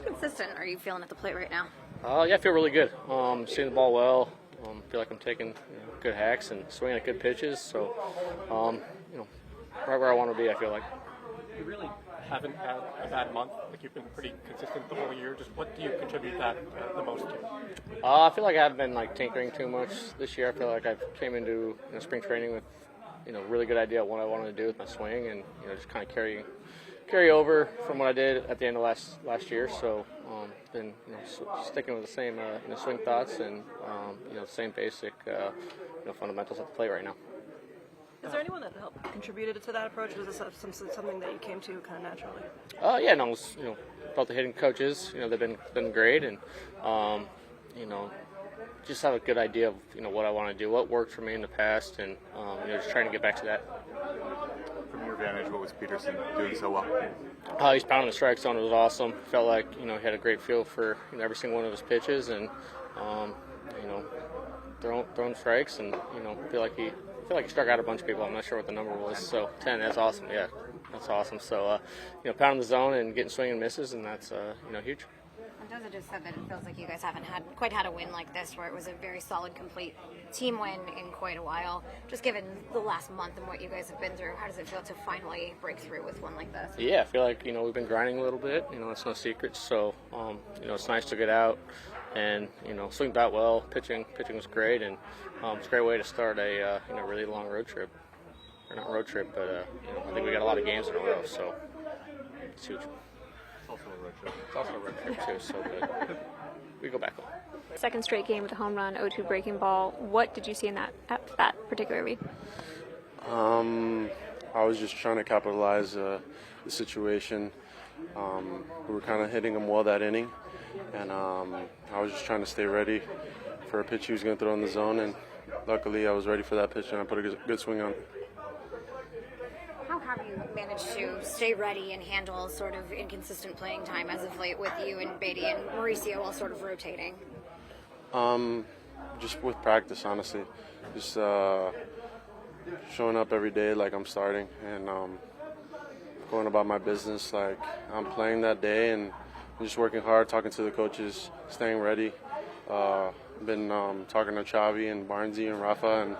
consistent are you feeling at the plate right now? Yeah, I feel really good. Seeing the ball well. Feel like I'm taking good hacks and swinging at good pitches. So, right where I want to be, I feel like. You really haven't had a bad month. Like, you've been pretty consistent the whole year. Just what do you contribute that the most to? I feel like I haven't been tinkering too much this year. I feel like I came into spring training with really good idea of what I wanted to do with my swing, and just kind of carry over from what I did at the end of last year. So been sticking with the same swing thoughts and same basic fundamentals at the plate right now. Is there anyone that helped contributed to that approach? Was this something that you came to kind of naturally? Yeah, no, it was, both the hitting coaches, they've been great, and just have a good idea of what I want to do, what worked for me in the past, and just trying to get back to that. From your vantage, what was Peterson doing so well? He's pounding the strike zone. It was awesome. Felt like he had a great feel for every single one of his pitches, and throwing strikes, and feel like he struck out a bunch of people. I'm not sure what the number was. So 10. That's awesome. Yeah, that's awesome. So pounding the zone and getting swing and misses, and that's huge. Mendoza just said that it feels like you guys haven't quite had a win like this, where it was a very solid, complete team win in quite a while. Just given the last month and what you guys have been through, how does it feel to finally break through with one like this? Yeah, I feel like we've been grinding a little bit. It's no secret. So it's nice to get out and swing bat well. Pitching was great, and it's a great way to start a really long road trip. Or not road trip, but I think we got a lot of games in a row, so it's huge. It's also a road trip too, so we go back home. Second straight game with a home run, 0-2 breaking ball. What did you see in that particularly? I was just trying to capitalize the situation. We were kind of hitting him well that inning, and I was just trying to stay ready for a pitch he was going to throw in the zone, and luckily I was ready for that pitch, and I put a good swing on. How have you managed to stay ready and handle sort of inconsistent playing time as of late with you and Beatty and Mauricio all sort of rotating? Just with practice, honestly. Just showing up every day like I'm starting, and going about my business like I'm playing that day, and just working hard, talking to the coaches, staying ready. Been talking to Chavi and Barnesy and Rafa,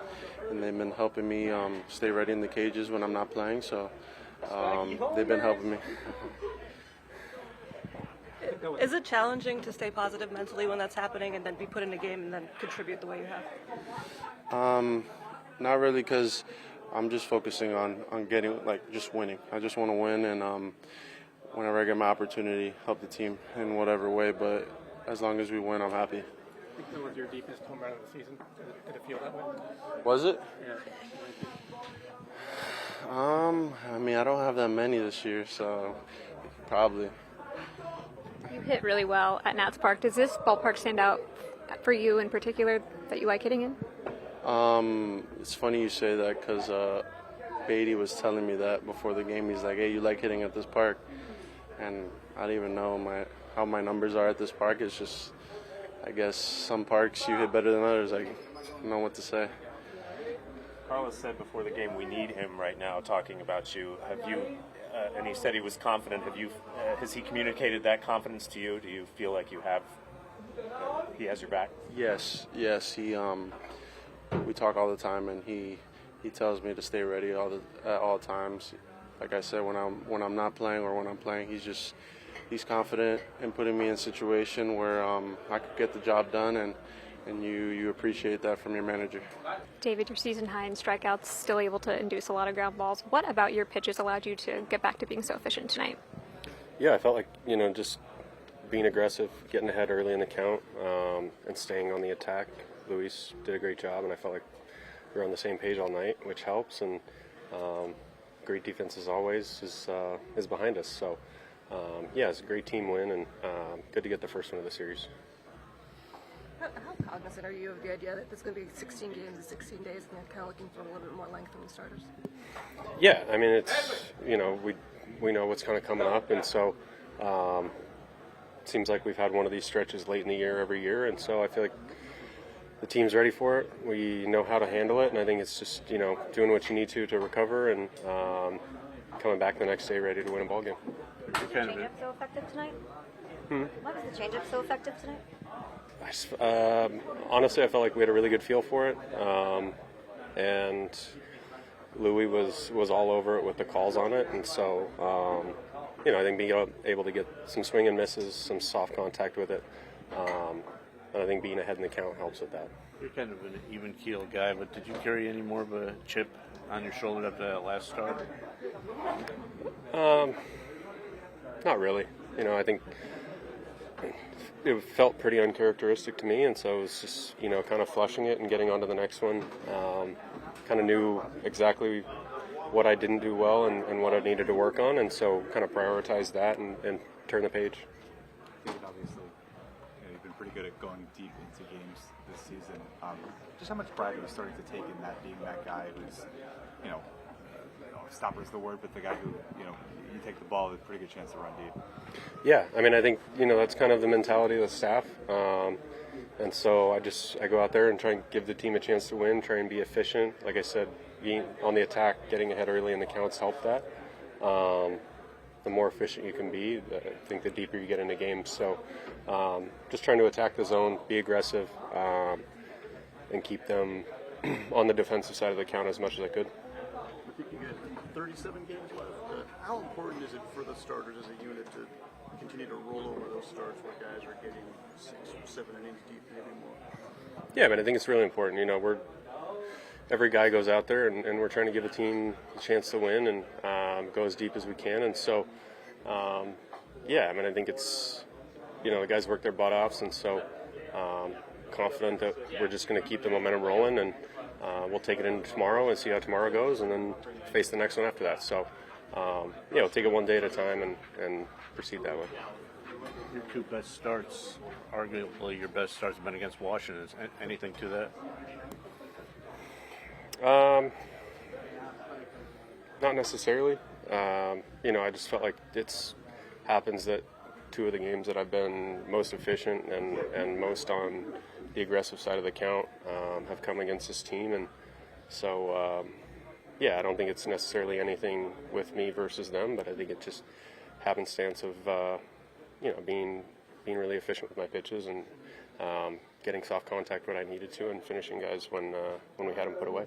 and they've been helping me stay ready in the cages when I'm not playing, so they've been helping me. Is it challenging to stay positive mentally when that's happening and then be put in a game and then contribute the way you have? Not really, because I'm just focusing on getting, just winning. I just want to win, and whenever I get my opportunity, help the team in whatever way, but as long as we win, I'm happy. I think that was your deepest home run of the season. Did it feel that way? Was it? Yeah. I don't have that many this year, so probably. You hit really well at Nats Park. Does this ballpark stand out for you in particular that you like hitting in? It's funny you say that, because Beatty was telling me that before the game. He's like, hey, you like hitting at this park? And I don't even know how my numbers are at this park. It's just, I guess some parks you hit better than others. I don't know what to say. Carlos said before the game, we need him right now, talking about you. Have you, and he said he was confident. Has he communicated that confidence to you? Do you feel like you have, he has your back? Yes. We talk all the time, and he tells me to stay ready at all times. Like I said, when I'm not playing or when I'm playing, he's confident in putting me in a situation where I could get the job done, and you appreciate that from your manager. David, your season high in strikeouts, still able to induce a lot of ground balls. What about your pitches allowed you to get back to being so efficient tonight? Yeah, I felt like, just being aggressive, getting ahead early in the count, and staying on the attack. Luis did a great job, and I felt like we were on the same page all night, which helps. And great defense, as always, is behind us. So, it's a great team win, and good to get the first one of the series. How cognizant are you of the idea that there's going to be 16 games in 16 days, and you're kind of looking for a little bit more length from the starters? Yeah, I mean, it's, we know what's kind of coming up, and so it seems like we've had one of these stretches late in the year every year, and so I feel like the team's ready for it. We know how to handle it, and I think it's just, doing what you need to recover, and coming back the next day ready to win a ball game. Was the changeup so effective tonight? Why was the changeup so effective tonight? Honestly, I felt like we had a really good feel for it, and Louis was all over it with the calls on it, and so I think being able to get some swing and misses, some soft contact with it, and I think being ahead in the count helps with that. You're kind of an even-keeled guy, but did you carry any more of a chip on your shoulder after that last start? Not really. I think it felt pretty uncharacteristic to me, and so it was just, kind of flushing it and getting on to the next one. Kind of knew exactly what I didn't do well and what I needed to work on, and so kind of prioritized that and turn the page. I think obviously you've been pretty good at going deep into games this season. Just how much pride are you starting to take in that, being that guy who's, stopper's the word, but the guy who, you take the ball with a pretty good chance to run deep. Yeah, I think, that's kind of the mentality of the staff. And so I go out there and try and give the team a chance to win, try and be efficient. Like I said, being on the attack, getting ahead early in the counts help that. The more efficient you can be, I think the deeper you get into games. So just trying to attack the zone, be aggressive, and keep them on the defensive side of the count as much as I could. I think you got 37 games left. How important is it for the starters as a unit to continue to roll over those starts where guys are getting 6 or 7 innings deep, maybe more? Yeah, I think it's really important. Every guy goes out there, and we're trying to give the team a chance to win and go as deep as we can. And so, I think it's, the guys work their butt offs, and so confident that we're just going to keep the momentum rolling, and we'll take it into tomorrow and see how tomorrow goes, and then face the next one after that. So, we'll take it one day at a time and proceed that way. Your two best starts, arguably your best starts, have been against Washington. Is anything to that? Not necessarily. I just felt like it happens that two of the games that I've been most efficient and most on the aggressive side of the count have come against this team, and so I don't think it's necessarily anything with me versus them, but I think it just happenstance of being really efficient with my pitches and getting soft contact when I needed to, and finishing guys when we had them put away.